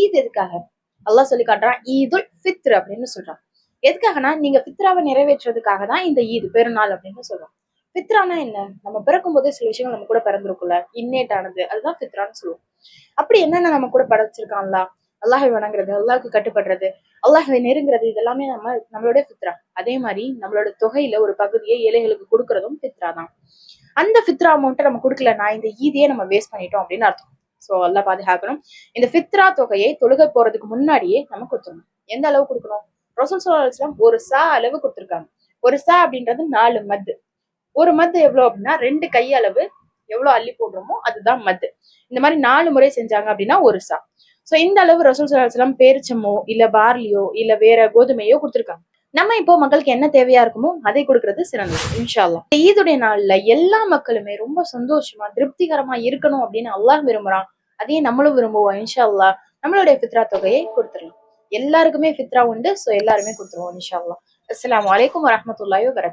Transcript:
ஈத் எதுக்காக அல்லாஹ் சொல்லி காட்டுறான்? ஈதுல் ஃபித்ர் அப்படின்னு சொல்றான். எதுக்காகனா நீங்க ஃபித்ராவை நிறைவேற்றுறதுக்காக தான் இந்த ஈத் பெருநாள் அப்படின்னு சொல்றோம். ஃபித்ரானா என்ன? நம்ம பிறக்கும் போதே சில விஷயங்கள் நம்ம கூட பிறந்திருக்குல்ல, இன்னேட் ஆனது, அதுதான் ஃபித்ரான்னு சொல்லுவோம். அப்படி என்னென்ன நம்ம கூட படைச்சிருக்கான்ல, அல்லாஹை வணங்குறது, அல்லாஹுக்கு கட்டுப்படுறது, அல்லாஹை நெருங்குறது, இதெல்லாமே நம்மளோட ஃபித்ரா. அதே மாதிரி நம்மளோட தொகையில ஒரு பகுதியை ஏழைகளுக்கு கொடுக்கறதும் ஃபித்ரா தான். அந்த ஃபித்ரா அமௌண்ட்டை நம்ம கொடுக்கலன்னா இந்த ஈதியே நம்ம வேஸ்ட் பண்ணிட்டோம் அப்படின்னு அர்த்தம். சோ அல்லாஹ் பாதுகாக்கணும். இந்த ஃபித்ரா தொகையை தொழுகை போறதுக்கு முன்னாடியே நம்ம கொடுத்துடணும். எந்த அளவு கொடுக்கணும்? ரசூல் ஸல்லல்லாஹு அலைஹி வஸல்லம் ஒரு சா அளவு கொடுத்துருக்காங்க. ஒரு சா அப்படின்றது 4 மத்து. ஒரு மத்து எவ்வளவு அப்படின்னா 2 கை அளவு எவ்வளவு அள்ளி போடுறோமோ அதுதான் மத்து. இந்த மாதிரி 4 முறை செஞ்சாங்க அப்படின்னா ஒரு சா. சோ இந்த அளவு ரசூல் ஸல்லல்லாஹு அலைஹி வஸல்லம் பேரிச்சமோ இல்ல பார்லியோ இல்ல வேற கோதுமையோ கொடுத்துருக்காங்க. நம்ம இப்போ மக்களுக்கு என்ன தேவையா இருக்குமோ அதை கொடுக்கறது சிறந்தது இன்ஷா அல்லாஹ். ஈதுடைய நாள்ல எல்லா மக்களுமே ரொம்ப சந்தோஷமா திருப்திகரமா இருக்கணும் அப்படின்னு அல்லாஹ் விரும்புறான். அதையே நம்மளும் விரும்புவோம் இன்ஷா அல்லாஹ். நம்மளுடைய ஃபித்ரா தொகையை கொடுத்துடலாம். எல்லாருக்குமே ஃபித்ரா உண்டு. சோ எல்லாருமே கொடுத்துருவோம் இன்ஷா அல்லாஹ். அஸ்ஸலாமு அலைக்கும் வரஹ்மத்துல்லாஹி வபரகாத்துஹு.